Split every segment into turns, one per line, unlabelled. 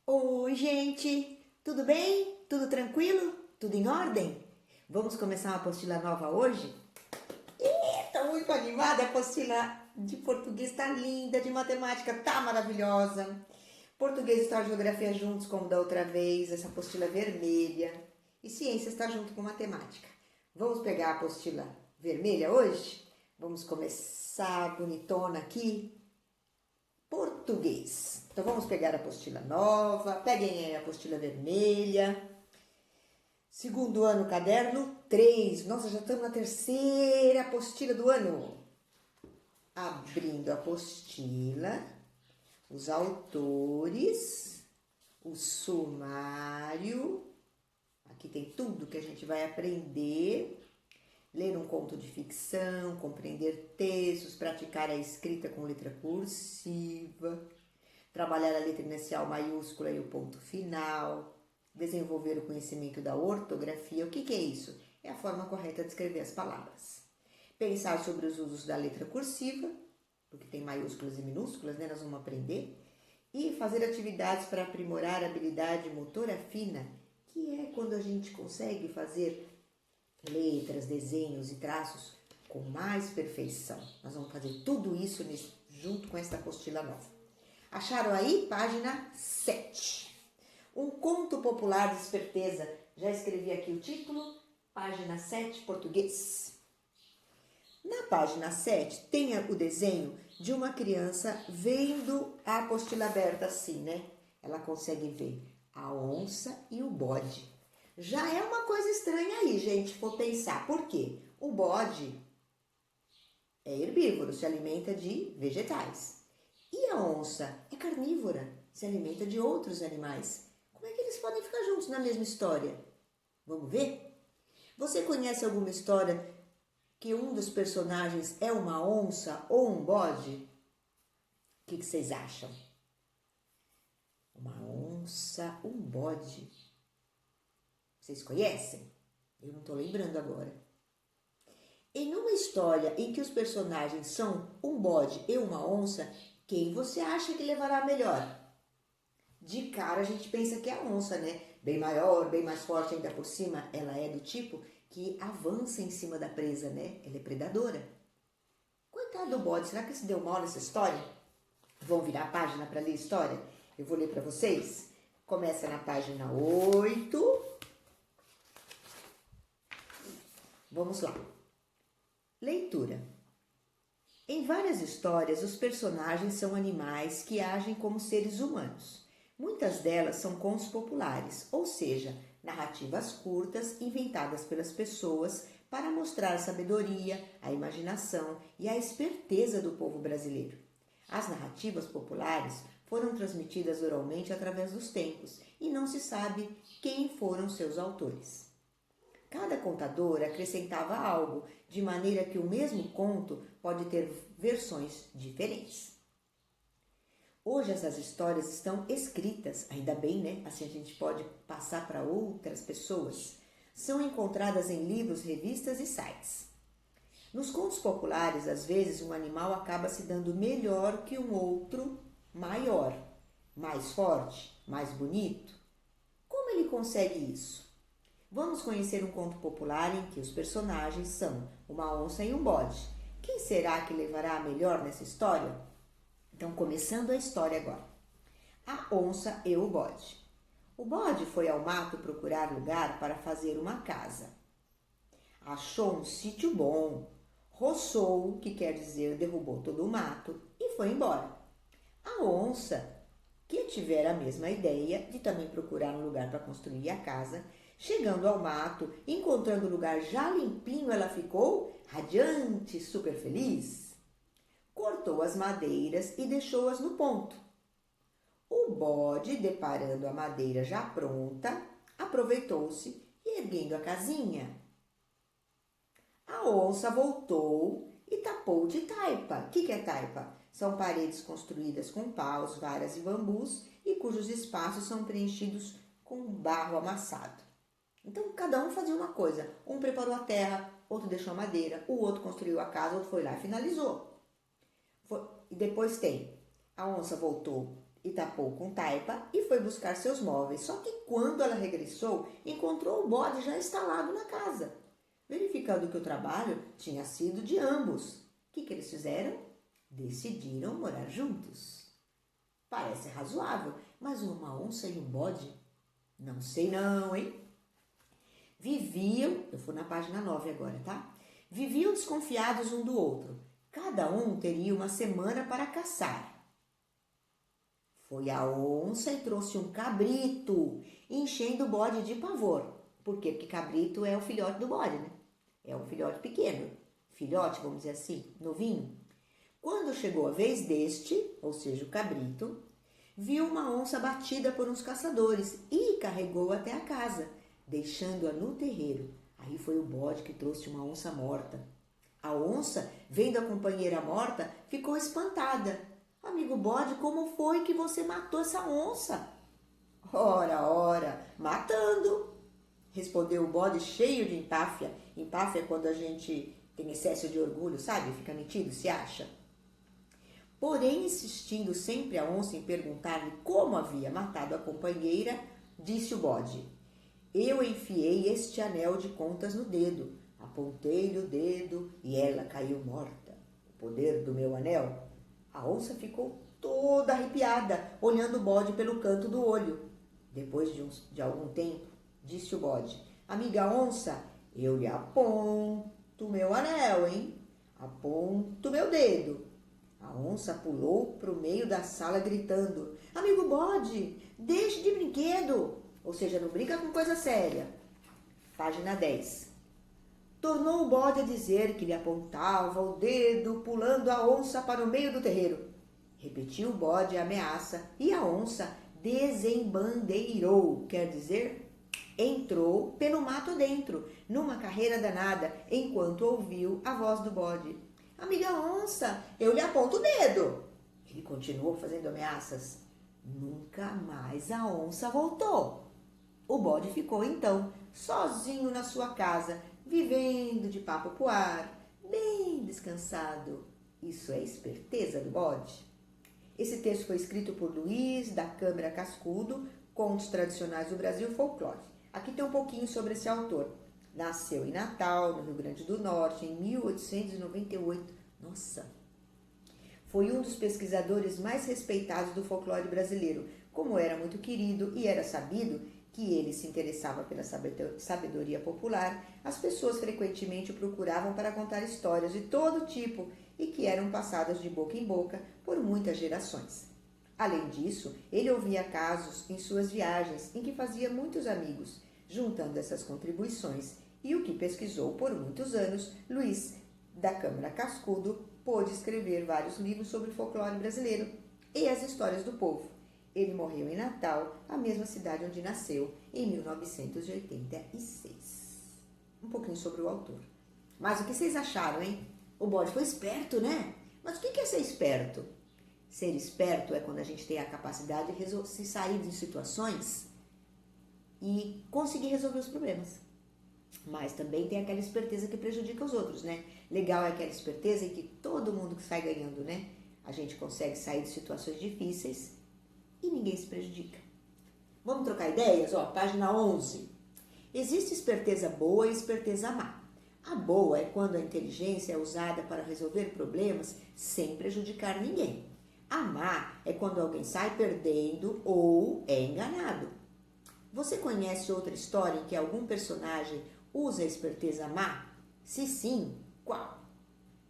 Oi, gente! Tudo bem? Tudo tranquilo? Tudo em ordem? Vamos começar uma apostila nova hoje? Tô muito animada! A apostila de português tá linda, de matemática tá maravilhosa. Português, história e geografia juntos, como da outra vez, essa apostila vermelha. E ciência está junto com matemática. Vamos pegar a apostila vermelha hoje? Vamos começar bonitona aqui. Português. Então vamos pegar a apostila nova, peguem aí a apostila vermelha. Segundo ano, caderno 3. Nossa, já estamos na terceira apostila do ano. Abrindo a apostila, os autores, o sumário. Aqui tem tudo que a gente vai aprender. Ler um conto de ficção, compreender textos, praticar a escrita com letra cursiva, trabalhar a letra inicial maiúscula e o ponto final, desenvolver o conhecimento da ortografia. O que é isso? É a forma correta de escrever as palavras. Pensar sobre os usos da letra cursiva, porque tem maiúsculas e minúsculas, né? Nós vamos aprender. E fazer atividades para aprimorar a habilidade motora fina, que é quando a gente consegue fazer letras, desenhos e traços com mais perfeição. Nós vamos fazer tudo isso junto com esta apostila nova. Acharam aí? Página 7. Um conto popular de esperteza. Já escrevi aqui o título. Página 7, português. Na página 7 tem o desenho de uma criança vendo a apostila aberta assim, né? Ela consegue ver a onça e o bode. Já é uma coisa estranha aí, gente, for pensar. Por quê? O bode é herbívoro, se alimenta de vegetais. E a onça é carnívora, se alimenta de outros animais. Como é que eles podem ficar juntos na mesma história? Vamos ver? Você conhece alguma história que um dos personagens é uma onça ou um bode? O que vocês acham? Uma onça, um bode. Vocês conhecem? Eu não estou lembrando agora. Em uma história em que os personagens são um bode e uma onça, quem você acha que levará melhor? De cara a gente pensa que é a onça, né? Bem maior, bem mais forte ainda por cima. Ela é do tipo que avança em cima da presa, né? Ela é predadora. Coitado do bode, será que se deu mal nessa história? Vão virar a página para ler a história? Eu vou ler para vocês. Começa na página 8. Vamos lá. Leitura. Em várias histórias, os personagens são animais que agem como seres humanos. Muitas delas são contos populares, ou seja, narrativas curtas inventadas pelas pessoas para mostrar a sabedoria, a imaginação e a esperteza do povo brasileiro. As narrativas populares foram transmitidas oralmente através dos tempos e não se sabe quem foram seus autores. Cada contador acrescentava algo, de maneira que o mesmo conto pode ter versões diferentes. Hoje essas histórias estão escritas, ainda bem, né? Assim a gente pode passar para outras pessoas. São encontradas em livros, revistas e sites. Nos contos populares, às vezes, um animal acaba se dando melhor que um outro maior, mais forte, mais bonito. Como ele consegue isso? Vamos conhecer um conto popular em que os personagens são uma onça e um bode. Quem será que levará a melhor nessa história? Então, começando a história agora. A onça e o bode. O bode foi ao mato procurar lugar para fazer uma casa. Achou um sítio bom, roçou, que quer dizer derrubou todo o mato, e foi embora. A onça, que tivera a mesma ideia de também procurar um lugar para construir a casa, chegando ao mato, encontrando o lugar já limpinho, ela ficou radiante, super feliz. Cortou as madeiras e deixou-as no ponto. O bode, deparando a madeira já pronta, aproveitou-se e erguendo a casinha. A onça voltou e tapou de taipa. O que é taipa? São paredes construídas com paus, varas e bambus e cujos espaços são preenchidos com barro amassado. Então, cada um fazia uma coisa. Um preparou a terra, outro deixou a madeira, o outro construiu a casa, outro foi lá e finalizou. E depois tem, a onça voltou e tapou com taipa e foi buscar seus móveis. Só que quando ela regressou, encontrou o bode já instalado na casa. Verificando que o trabalho tinha sido de ambos. O que eles fizeram? Decidiram morar juntos. Parece razoável, mas uma onça e um bode? Não sei não, hein? Viviam, eu vou na página 9 agora, tá? Viviam desconfiados um do outro. Cada um teria uma semana para caçar. Foi a onça e trouxe um cabrito, enchendo o bode de pavor. Por quê? Porque cabrito é o filhote do bode, né? É um filhote pequeno. Filhote, vamos dizer assim, novinho. Quando chegou a vez deste, ou seja, o cabrito, viu uma onça batida por uns caçadores e carregou até a casa, deixando-a no terreiro. Aí foi o bode que trouxe uma onça morta. A onça, vendo a companheira morta, ficou espantada. Amigo bode, como foi que você matou essa onça? Ora, matando, respondeu o bode cheio de empáfia. Empáfia é quando a gente tem excesso de orgulho, sabe? Fica metido, se acha. Porém, insistindo sempre a onça em perguntar-lhe como havia matado a companheira, disse o bode: eu enfiei este anel de contas no dedo, apontei-lhe o dedo e ela caiu morta. O poder do meu anel? A onça ficou toda arrepiada, olhando o bode pelo canto do olho. Depois de algum tempo, disse o bode: amiga onça, eu lhe aponto meu anel, hein? Aponto meu dedo. A onça pulou para o meio da sala gritando: amigo bode, deixe de brinquedo. Ou seja, não brinca com coisa séria. Página 10. Tornou o bode a dizer que lhe apontava o dedo, pulando a onça para o meio do terreiro. Repetiu o bode a ameaça e a onça desembandeirou, quer dizer, entrou pelo mato dentro, numa carreira danada, enquanto ouviu a voz do bode. Amiga onça, eu lhe aponto o dedo. Ele continuou fazendo ameaças. Nunca mais a onça voltou. O bode ficou então sozinho na sua casa, vivendo de papo pro ar, bem descansado. Isso é esperteza do bode? Esse texto foi escrito por Luiz da Câmara Cascudo, Contos Tradicionais do Brasil e Folclore. Aqui tem um pouquinho sobre esse autor. Nasceu em Natal, no Rio Grande do Norte, em 1898. Nossa! Foi um dos pesquisadores mais respeitados do folclore brasileiro. Como era muito querido e era sabido que ele se interessava pela sabedoria popular, as pessoas frequentemente o procuravam para contar histórias de todo tipo e que eram passadas de boca em boca por muitas gerações. Além disso, ele ouvia casos em suas viagens em que fazia muitos amigos, juntando essas contribuições, e o que pesquisou por muitos anos, Luiz da Câmara Cascudo pôde escrever vários livros sobre o folclore brasileiro e as histórias do povo. Ele morreu em Natal, a mesma cidade onde nasceu, em 1986. Um pouquinho sobre o autor. Mas o que vocês acharam, hein? O bode foi esperto, né? Mas o que é ser esperto? Ser esperto é quando a gente tem a capacidade de se sair de situações e conseguir resolver os problemas. Mas também tem aquela esperteza que prejudica os outros, né? Legal é aquela esperteza em que todo mundo que sai ganhando, né? A gente consegue sair de situações difíceis e ninguém se prejudica. Vamos trocar ideias? Ó, página 11. Existe esperteza boa e esperteza má. A boa é quando a inteligência é usada para resolver problemas sem prejudicar ninguém. A má é quando alguém sai perdendo ou é enganado. Você conhece outra história em que algum personagem usa a esperteza má? Se sim, qual?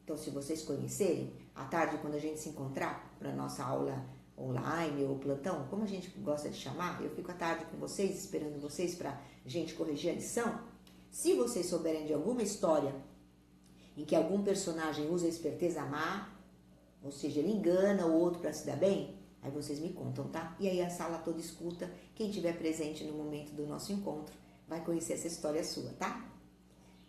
Então, se vocês conhecerem, à tarde, quando a gente se encontrar para a nossa aula online ou plantão, como a gente gosta de chamar, eu fico à tarde com vocês, esperando vocês para a gente corrigir a lição. Se vocês souberem de alguma história em que algum personagem usa a esperteza má, ou seja, ele engana o outro para se dar bem, aí vocês me contam, tá? E aí a sala toda escuta, quem estiver presente no momento do nosso encontro vai conhecer essa história sua, tá?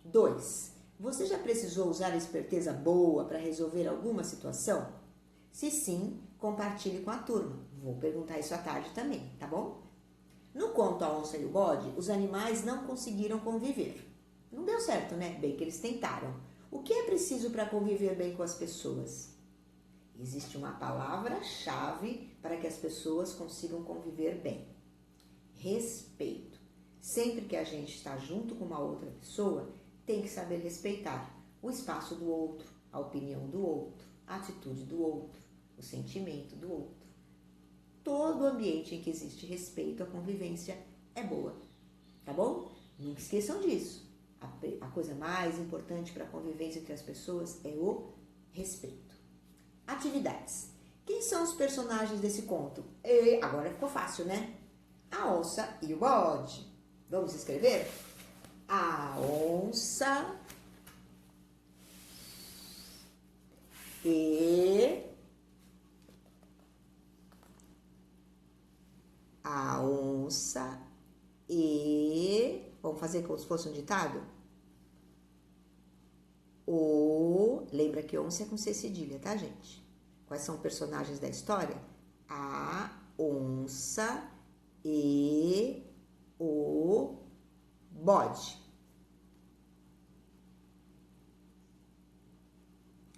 2. Você já precisou usar a esperteza boa para resolver alguma situação? Se sim, compartilhe com a turma. Vou perguntar isso à tarde também, tá bom? No conto A Onça e o Bode, os animais não conseguiram conviver. Não deu certo, né? Bem que eles tentaram. O que é preciso para conviver bem com as pessoas? Existe uma palavra-chave para que as pessoas consigam conviver bem. Respeito. Sempre que a gente está junto com uma outra pessoa, tem que saber respeitar o espaço do outro, a opinião do outro, a atitude do outro, o sentimento do outro. Todo ambiente em que existe respeito, a convivência é boa, tá bom? Nunca esqueçam disso. A coisa mais importante para a convivência entre as pessoas é o respeito. Atividades. Quem são os personagens desse conto? Agora ficou fácil, né? A onça e o bode. Vamos escrever? A onça e a onça e... Vamos fazer como se fosse um ditado? Lembra que onça é com C cedilha, tá, gente? Quais são os personagens da história? A onça e o bode.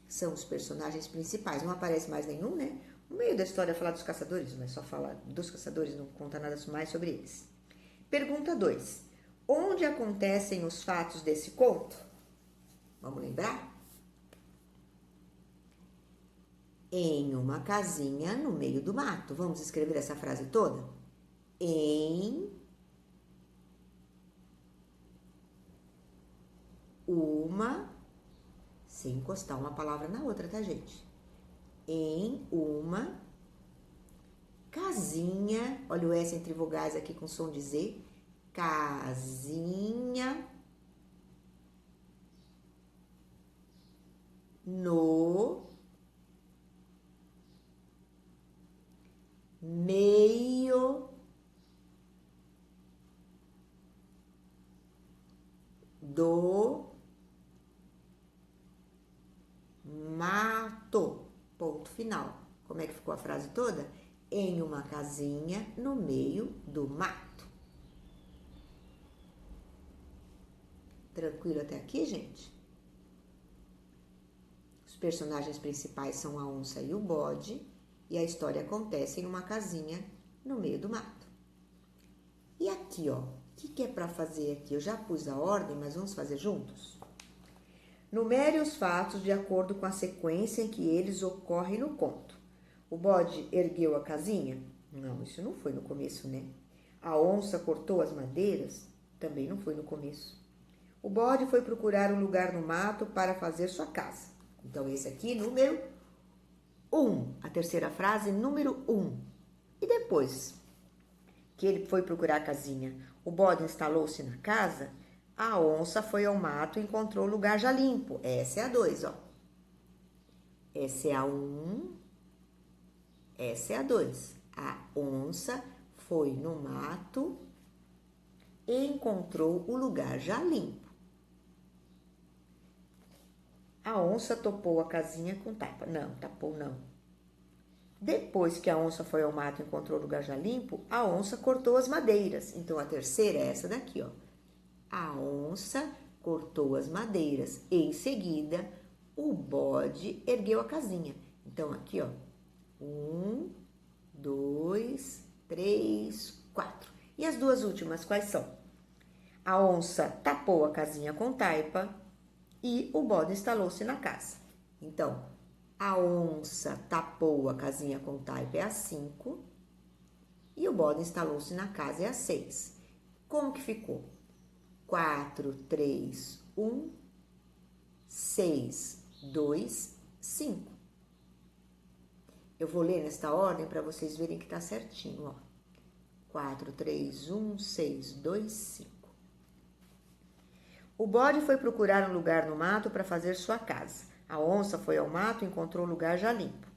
São os personagens principais. Não aparece mais nenhum, né? No meio da história fala dos caçadores, mas só fala dos caçadores, não conta nada mais sobre eles. Pergunta 2. Onde acontecem os fatos desse conto? Vamos lembrar? Em uma casinha no meio do mato. Vamos escrever essa frase toda? Em uma... Sem encostar uma palavra na outra, tá, gente? Em uma casinha... Olha o S entre vogais aqui com som de Z. Casinha no meio do mato. Ponto final. Como é que ficou a frase toda? Em uma casinha no meio do mato. Tranquilo até aqui, gente? Os personagens principais são a onça e o bode, e a história acontece em uma casinha no meio do mato. E aqui, ó, o que é para fazer aqui? Eu já pus a ordem, mas vamos fazer juntos? Numere os fatos de acordo com a sequência em que eles ocorrem no conto. O bode ergueu a casinha? Não, isso não foi no começo, né? A onça cortou as madeiras? Também não foi no começo. O bode foi procurar um lugar no mato para fazer sua casa. Então, esse aqui, número 1. A terceira frase, número 1. E depois que ele foi procurar a casinha, o bode instalou-se na casa, a onça foi ao mato e encontrou o lugar já limpo. Essa é a 2, ó. Essa é a 1. Essa é a 2. A onça foi no mato e encontrou o lugar já limpo. A onça topou a casinha com tapa. Não, tapou não. Depois que a onça foi ao mato e encontrou o lugar já limpo, a onça cortou as madeiras. Então, a terceira é essa daqui, ó. A onça cortou as madeiras. Em seguida, o bode ergueu a casinha. Então, aqui, ó. 1, 2, 3, 4. E as duas últimas, quais são? A onça tapou a casinha com taipa e o bode instalou-se na casa. Então, a onça tapou a casinha com taipa é a 5 e o bode instalou-se na casa é a 6. Como que ficou? 4, 3, 1, 6, 2, 5. Eu vou ler nesta ordem para vocês verem que tá certinho, ó. 4, 3, 1, 6, 2, 5. O bode foi procurar um lugar no mato para fazer sua casa. A onça foi ao mato e encontrou o lugar já limpo.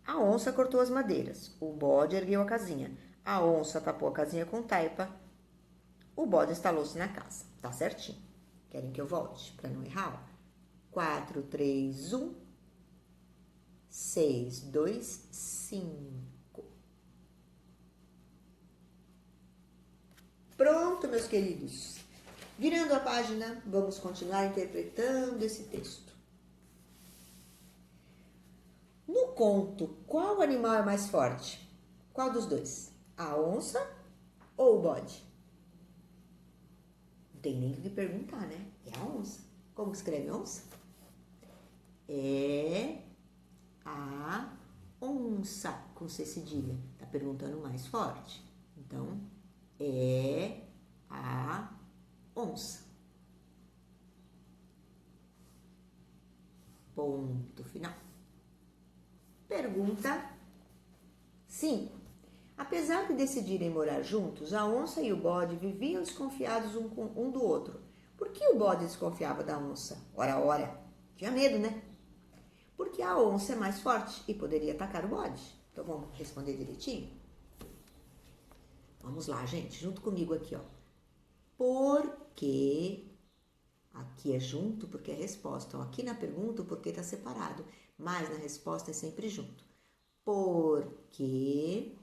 A onça cortou as madeiras. O bode ergueu a casinha. A onça tapou a casinha com taipa. O bode instalou-se na casa. Tá certinho. Querem que eu volte para não errar? 4, 3, 1, 6, 2, 5. Pronto, meus queridos. Virando a página, vamos continuar interpretando esse texto. No conto, qual animal é mais forte? Qual dos dois? A onça ou o bode? Não tem nem o que perguntar, né? É a onça. Como escreve onça? É a onça, com C cedilha. Tá perguntando mais forte. Então, é a onça. Ponto final. Pergunta 5. Apesar de decidirem morar juntos, a onça e o bode viviam desconfiados um do outro. Por que o bode desconfiava da onça? Ora, tinha medo, né? Porque a onça é mais forte e poderia atacar o bode. Então vamos responder direitinho? Vamos lá, gente, junto comigo aqui, ó. Porque, aqui é junto porque é resposta. Então, aqui na pergunta o porquê está separado, mas na resposta é sempre junto. Porque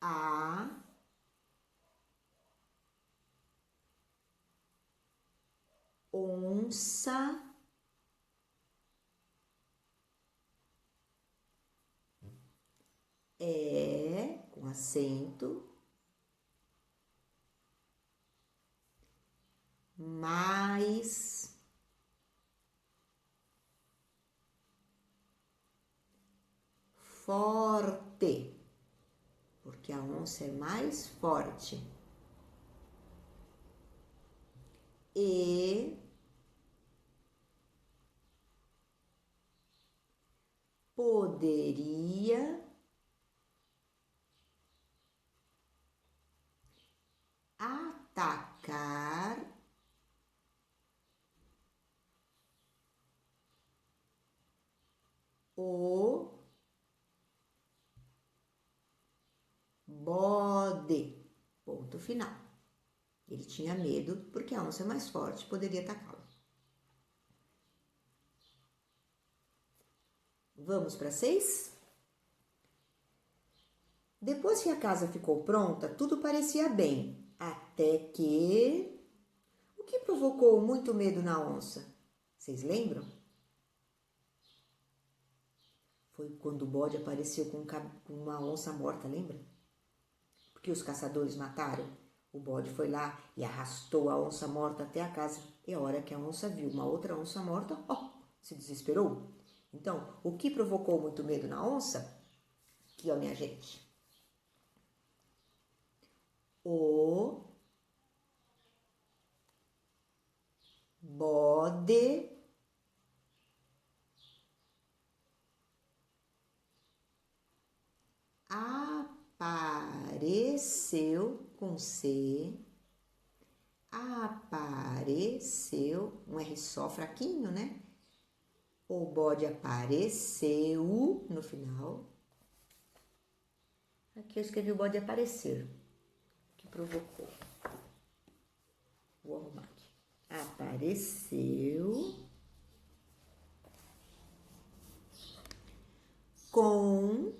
a onça é, com acento, mais forte. Porque a onça é mais forte. E poderia atacar o bode. Ponto final. Ele tinha medo porque a onça é mais forte, poderia atacá-lo. Vamos para 6? Depois que a casa ficou pronta, tudo parecia bem, até que... O que provocou muito medo na onça? Vocês lembram? Foi quando o bode apareceu com uma onça morta, lembra? Porque os caçadores mataram. O bode foi lá e arrastou a onça morta até a casa. E a hora que a onça viu uma outra onça morta, se desesperou. Então, o que provocou muito medo na onça? Aqui, ó, minha gente. O bode apareceu com C, apareceu, um R só fraquinho, né? O bode apareceu no final. Aqui eu escrevi o bode aparecer, que provocou. Vou arrumar aqui. Apareceu com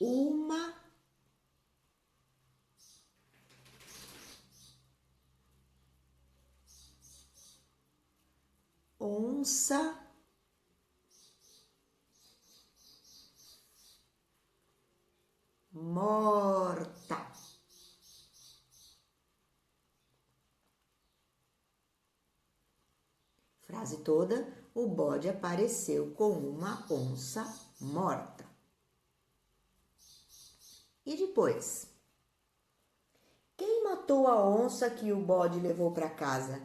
uma onça morta. Frase toda: o bode apareceu com uma onça morta. E depois? Quem matou a onça que o bode levou para casa?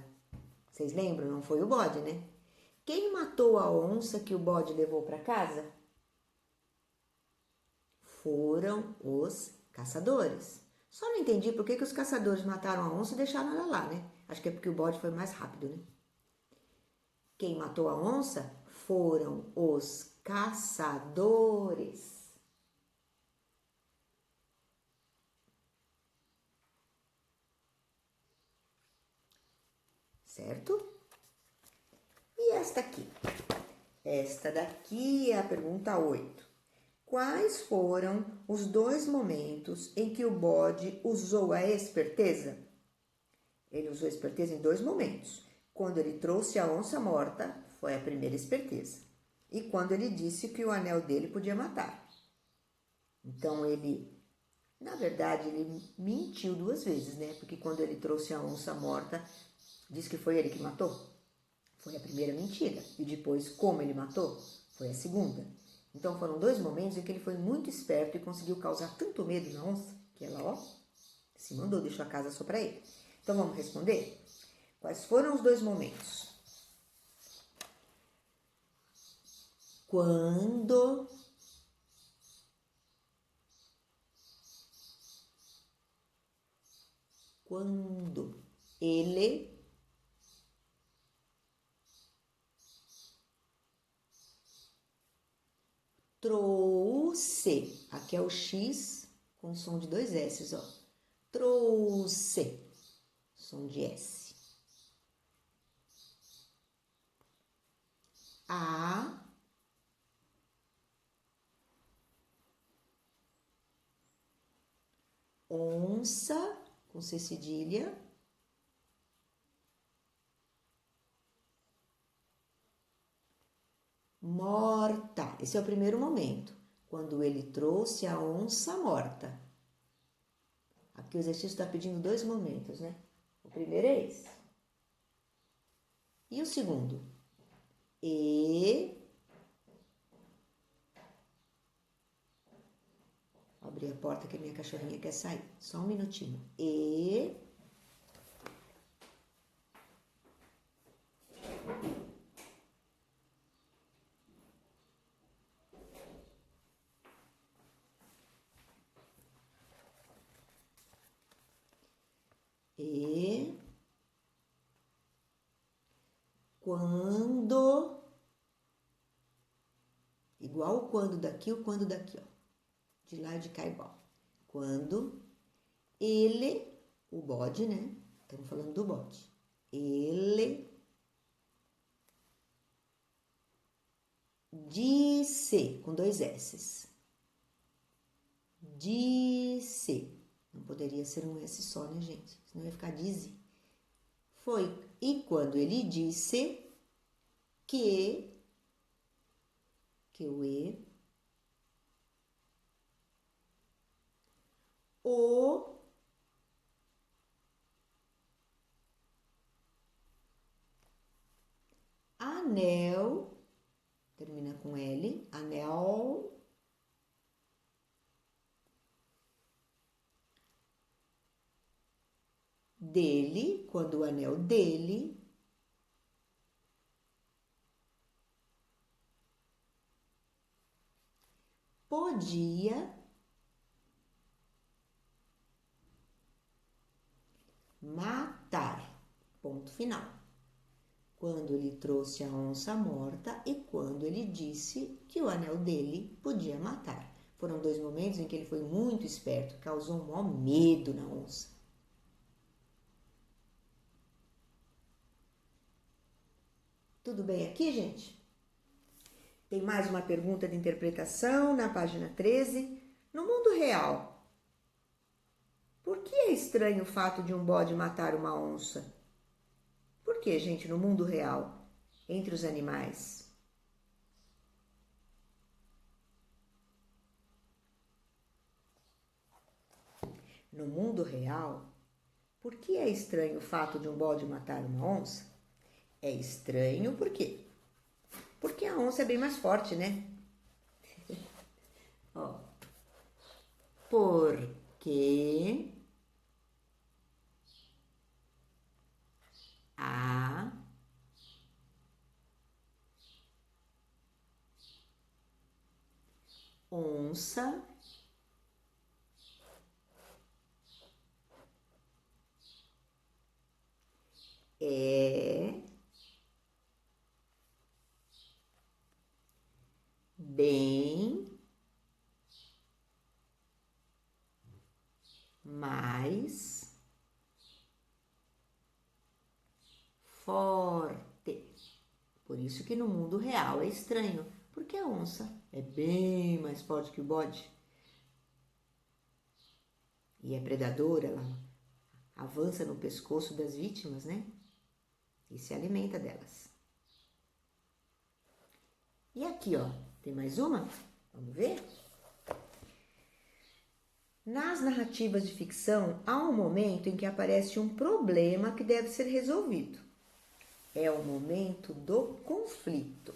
Vocês lembram? Não foi o bode, né? Quem matou a onça que o bode levou para casa? Foram os caçadores. Só não entendi por que os caçadores mataram a onça e deixaram ela lá, né? Acho que é porque o bode foi mais rápido, né? Quem matou a onça foram os caçadores. Certo? E esta aqui? Esta daqui é a pergunta 8. Quais foram os 2 momentos em que o bode usou a esperteza? Ele usou a esperteza em 2 momentos. Quando ele trouxe a onça morta, foi a primeira esperteza. E quando ele disse que o anel dele podia matar. Então na verdade, ele mentiu 2 vezes, né? Porque quando ele trouxe a onça morta, disse que foi ele que matou. Foi a primeira mentira. E depois, como ele matou, foi a segunda. Então foram 2 momentos em que ele foi muito esperto e conseguiu causar tanto medo na onça que ela, se mandou, deixou a casa só para ele. Então vamos responder? Quais foram os 2 momentos? Quando ele trouxe, aqui é o X com som de 2 S, trouxe, som de S. A onça, com C cedilha, morta. Esse é o primeiro momento, quando ele trouxe a onça morta. Aqui o exercício está pedindo 2 momentos, né? O primeiro é esse. E o segundo? Vou abrir a porta que a minha cachorrinha quer sair. Só um minutinho. Quando, igual o quando daqui, o quando daqui, de lá e de cá igual. Quando ele, o bode, né? Estamos falando do bode. Ele disse, com 2 S's. Disse. Não poderia ser um S só, né, gente? Senão ia ficar disse. Foi. E quando ele disse que o anel, termina com L, anel dele, quando o anel dele podia matar. Ponto final. Quando ele trouxe a onça morta e quando ele disse que o anel dele podia matar. Foram 2 momentos em que ele foi muito esperto, causou um maior medo na onça. Tudo bem aqui, gente? Tem mais uma pergunta de interpretação na página 13. No mundo real, por que é estranho o fato de um bode matar uma onça? Por que, gente, no mundo real, entre os animais? No mundo real, por que é estranho o fato de um bode matar uma onça? É estranho por quê? Porque a onça é bem mais forte, né? Porque a onça é bem mais forte. Por isso que no mundo real é estranho, Porque a onça é bem mais forte que o bode. E é predadora, ela avança no pescoço das vítimas, né? E se alimenta delas. E aqui, ó, tem mais uma? Vamos ver? Nas narrativas de ficção, há um momento em que aparece um problema que deve ser resolvido. É o momento do conflito.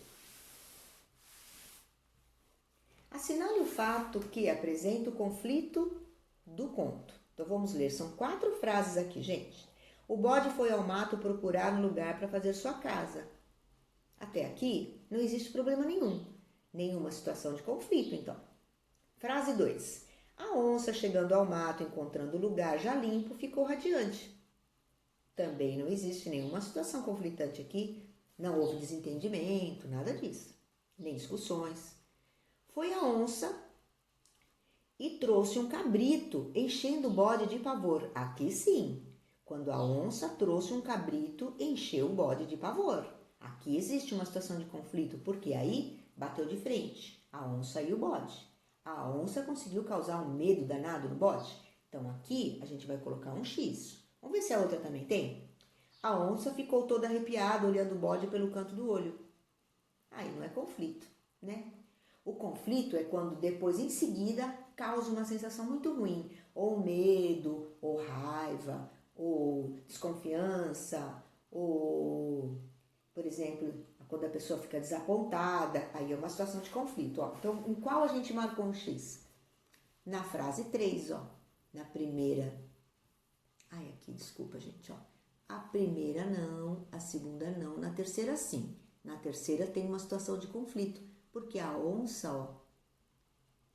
Assinale o fato que apresenta o conflito do conto. Então vamos ler, são 4 frases aqui, gente. O bode foi ao mato procurar um lugar para fazer sua casa. Até aqui não existe problema nenhum, nenhuma situação de conflito, então. Frase 2. A onça, chegando ao mato, encontrando o lugar já limpo, ficou radiante. Também não existe nenhuma situação conflitante aqui, não houve desentendimento, nada disso, nem discussões. Foi a onça e trouxe um cabrito, enchendo o bode de pavor. Aqui sim, quando a onça trouxe um cabrito, encheu o bode de pavor. Aqui existe uma situação de conflito, porque aí bateu de frente a onça e o bode. A onça conseguiu causar um medo danado no bode. Então aqui a gente vai colocar um X. Vamos ver se a outra também tem? A onça ficou toda arrepiada olhando o bode pelo canto do olho. Aí não é conflito, né? O conflito é quando depois, em seguida, causa uma sensação muito ruim. Ou medo, ou raiva, ou desconfiança, ou, por exemplo, quando a pessoa fica desapontada. Aí é uma situação de conflito, ó. Então, em qual a gente marcou um X? Na frase 3, ó. Na primeira. Ai, aqui, desculpa, gente, ó. A primeira não, a segunda não, na terceira sim. Na terceira tem uma situação de conflito, porque a onça, ó,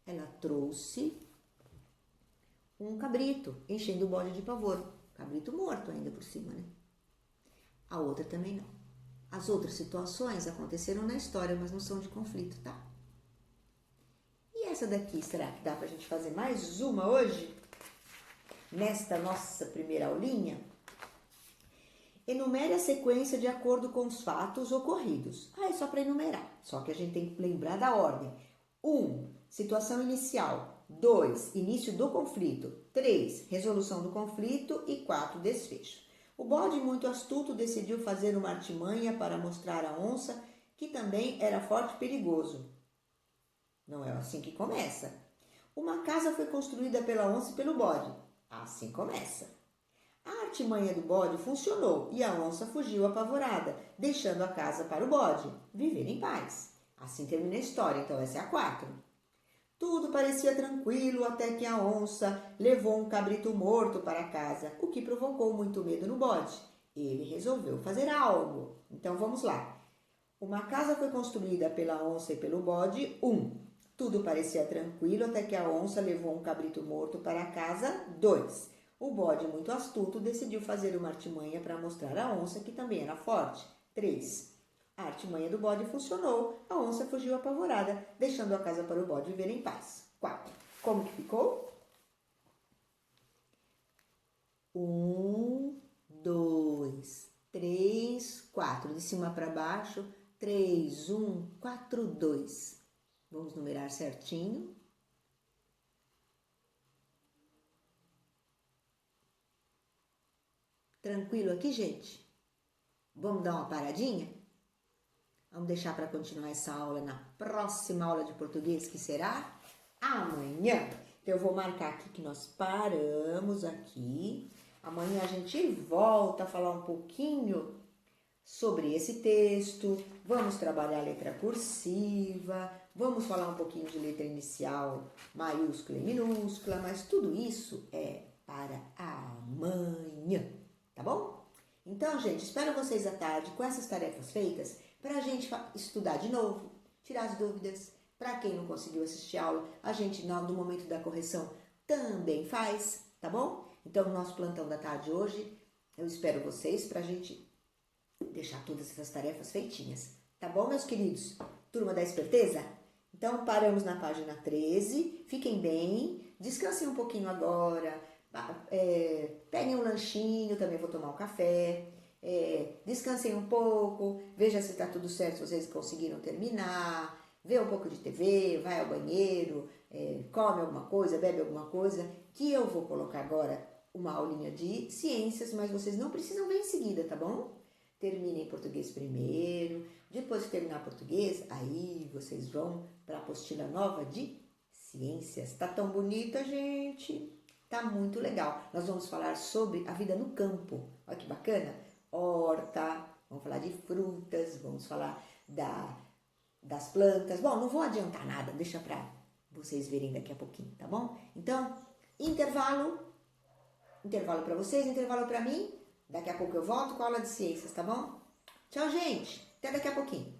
ela trouxe um cabrito, enchendo o bode de pavor. Cabrito morto ainda por cima, né? A outra também não. As outras situações aconteceram na história, mas não são de conflito, tá? E essa daqui, será que dá pra gente fazer mais uma hoje? Nesta nossa primeira aulinha? Enumere a sequência de acordo com os fatos ocorridos. Ah, é só para enumerar. Só que a gente tem que lembrar da ordem. 1. Situação inicial. 2. Início do conflito. 3. Resolução do conflito. E 4. Desfecho. O bode, muito astuto, decidiu fazer uma artimanha para mostrar à onça que também era forte e perigoso. Não é assim que começa. Uma casa foi construída pela onça e pelo bode. Assim começa. A artimanha do bode funcionou e a onça fugiu apavorada, deixando a casa para o bode viver em paz. Assim termina a história, então essa é a 4. Tudo parecia tranquilo até que a onça levou um cabrito morto para casa, o que provocou muito medo no bode. Ele resolveu fazer algo. Então vamos lá. Uma casa foi construída pela onça e pelo bode. 1. Tudo parecia tranquilo até que a onça levou um cabrito morto para casa. 2. O bode, muito astuto, decidiu fazer uma artimanha para mostrar à onça que também era forte. 3. A artimanha do bode funcionou, a onça fugiu apavorada, deixando a casa para o bode viver em paz. 4. Como que ficou? 1, 2, 3, 4. De cima para baixo, 3, 1, 4, 2. Vamos numerar certinho. Tranquilo aqui, gente? Vamos dar uma paradinha? Vamos deixar para continuar essa aula na próxima aula de português, que será amanhã. Então, eu vou marcar aqui que nós paramos aqui. Amanhã a gente volta a falar um pouquinho sobre esse texto. Vamos trabalhar a letra cursiva. Vamos falar um pouquinho de letra inicial, maiúscula e minúscula. Mas tudo isso é para amanhã. Tá bom? Então, gente, espero vocês à tarde com essas tarefas feitas para a gente estudar de novo, tirar as dúvidas. Para quem não conseguiu assistir a aula, a gente, no momento da correção, também faz, tá bom? Então, no nosso plantão da tarde hoje, eu espero vocês para a gente deixar todas essas tarefas feitinhas. Tá bom, meus queridos? Turma da Esperteza? Então, paramos na página 13. Fiquem bem, descansem um pouquinho agora. Peguem um lanchinho, também vou tomar um café, descansem um pouco, veja se está tudo certo, se vocês conseguiram terminar, vê um pouco de TV, vai ao banheiro, come alguma coisa, bebe alguma coisa, que eu vou colocar agora uma aulinha de ciências, mas vocês não precisam ver em seguida, tá bom? Terminem português primeiro, depois que terminar português, aí vocês vão para a apostila nova de ciências. Tá tão bonita, gente? Tá muito legal. Nós vamos falar sobre a vida no campo. Olha que bacana. Horta, vamos falar de frutas, vamos falar das plantas. Bom, não vou adiantar nada, deixa para vocês verem daqui a pouquinho, tá bom? Então, intervalo para vocês, intervalo para mim. Daqui a pouco eu volto com a aula de ciências, tá bom? Tchau, gente. Até daqui a pouquinho.